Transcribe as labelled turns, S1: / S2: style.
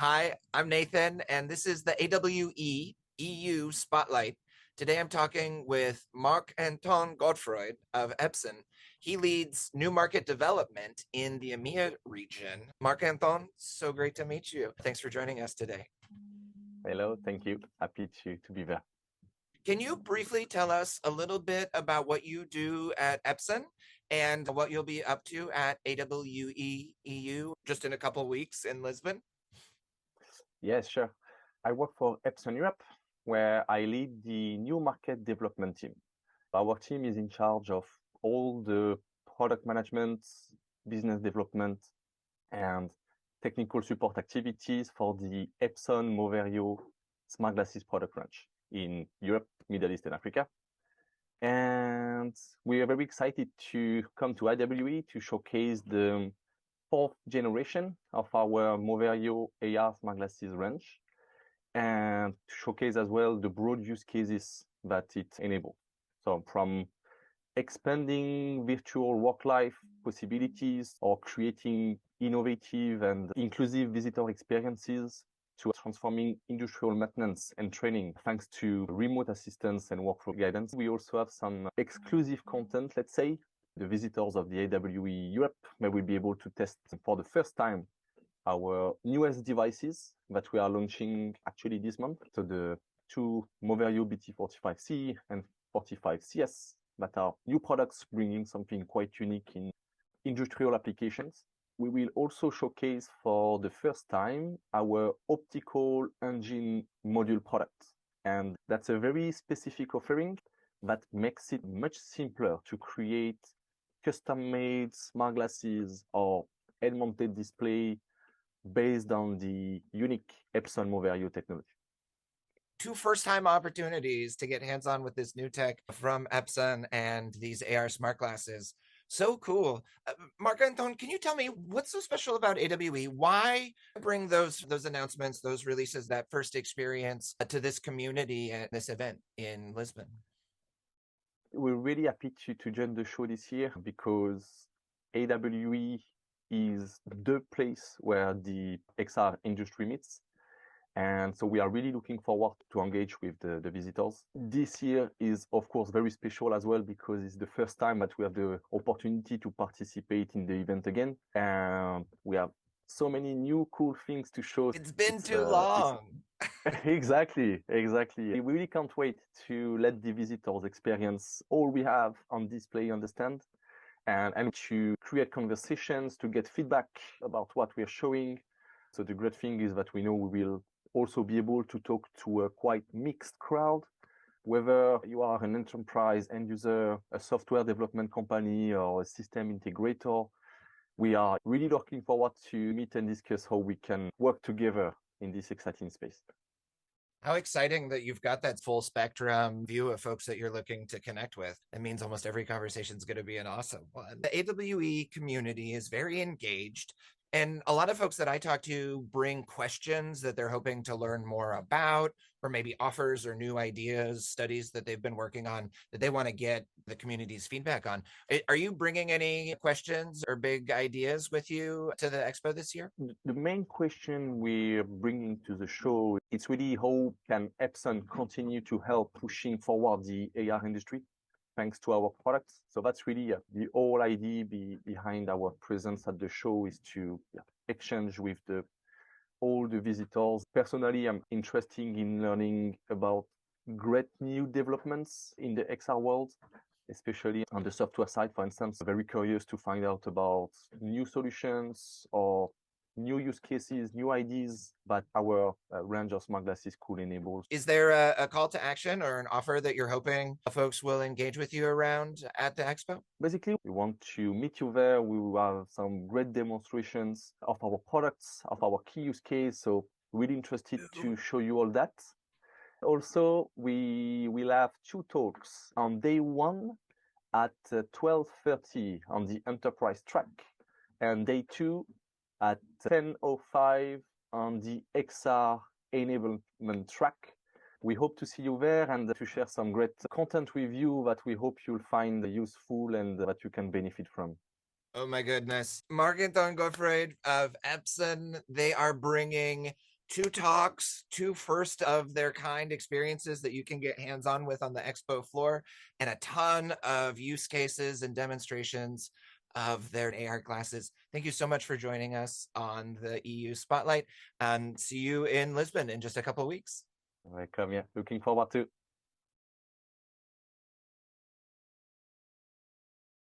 S1: Hi, I'm Nathan, and this is the AWE EU Spotlight. Today I'm talking with Marc-Antoine Godfroid of Epson. He leads new market development in the EMEA region. Marc-Antoine, so great to meet you. Thanks for joining us today.
S2: Hello, thank you. Happy to be there.
S1: Can you briefly tell us a little bit about what you do at Epson and what you'll be up to at AWE EU just in a couple weeks in Lisbon?
S2: Yes, sure. I work for Epson Europe, where I lead the new market development team. Our team is in charge of all the product management, business development, and technical support activities for the Epson Moverio Smart Glasses product range in Europe, Middle East, and Africa. And we are very excited to come to IWE to showcase the fourth generation of our Moverio AR Smart Glasses range, and to showcase as well the broad use cases that it enables. So from expanding virtual work life possibilities or creating innovative and inclusive visitor experiences to transforming industrial maintenance and training thanks to remote assistance and workflow guidance. We also have some exclusive content, let's say. The visitors of the AWE Europe will be able to test for the first time our newest devices that we are launching actually this month. So the two Moverio BT45C and 45CS that are new products bringing something quite unique in industrial applications. We will also showcase for the first time our Optical Engine Module product. And that's a very specific offering that makes it much simpler to create custom-made smart glasses or head-mounted display based on the unique Epson Moverio technology.
S1: Two first-time opportunities to get hands-on with this new tech from Epson and these AR smart glasses. So cool. Marc-Antoine, can you tell me what's so special about AWE? Why bring those announcements, those releases, that first experience to this community and this event in Lisbon?
S2: We're really happy to join the show this year because AWE is the place where the XR industry meets. And so we are really looking forward to engage with the visitors. This year is, of course, very special as well because it's the first time that we have the opportunity to participate in the event again. And we have so many new cool things to show.
S1: It's been too long.
S2: Exactly. We really can't wait to let the visitors experience all we have on display, understand, and to create conversations, to get feedback about what we are showing. So the great thing is that we know we will also be able to talk to a quite mixed crowd, whether you are an enterprise end user, a software development company, or a system integrator. We are really looking forward to meet and discuss how we can work together in this exciting space.
S1: How exciting that you've got that full spectrum view of folks that you're looking to connect with. It means almost every conversation is going to be an awesome one. The AWE community is very engaged. And a lot of folks that I talk to bring questions that they're hoping to learn more about, or maybe offers or new ideas, studies that they've been working on that they want to get the community's feedback on. Are you bringing any questions or big ideas with you to the expo this year?
S2: The main question we're bringing to the show, it's really how can Epson continue to help pushing forward the AR industry thanks to our products. So that's really the whole idea behind our presence at the show is to exchange with all the visitors. Personally, I'm interested in learning about great new developments in the XR world, especially on the software side, for instance. Very curious to find out about new solutions or new use cases, new ideas that our range of smart glasses could enable.
S1: Is there a call to action or an offer that you're hoping folks will engage with you around at the expo?
S2: Basically, we want to meet you there. We will have some great demonstrations of our products, of our key use case. So really interested to show you all that. Also, we will have two talks on day one at 12:30 on the enterprise track, and day two at 10:05 on the XR enablement track. We hope to see you there and to share some great content with you that we hope you'll find useful and that you can benefit from.
S1: Oh my goodness. Marc-Antoine Godfroid of Epson, they are bringing 2 talks, 2 first of their kind experiences that you can get hands-on with on the expo floor, and a ton of use cases and demonstrations of their AR glasses. Thank you so much for joining us on the EU Spotlight, and see you in Lisbon in just a couple of weeks.
S2: Welcome. Yeah, looking forward to.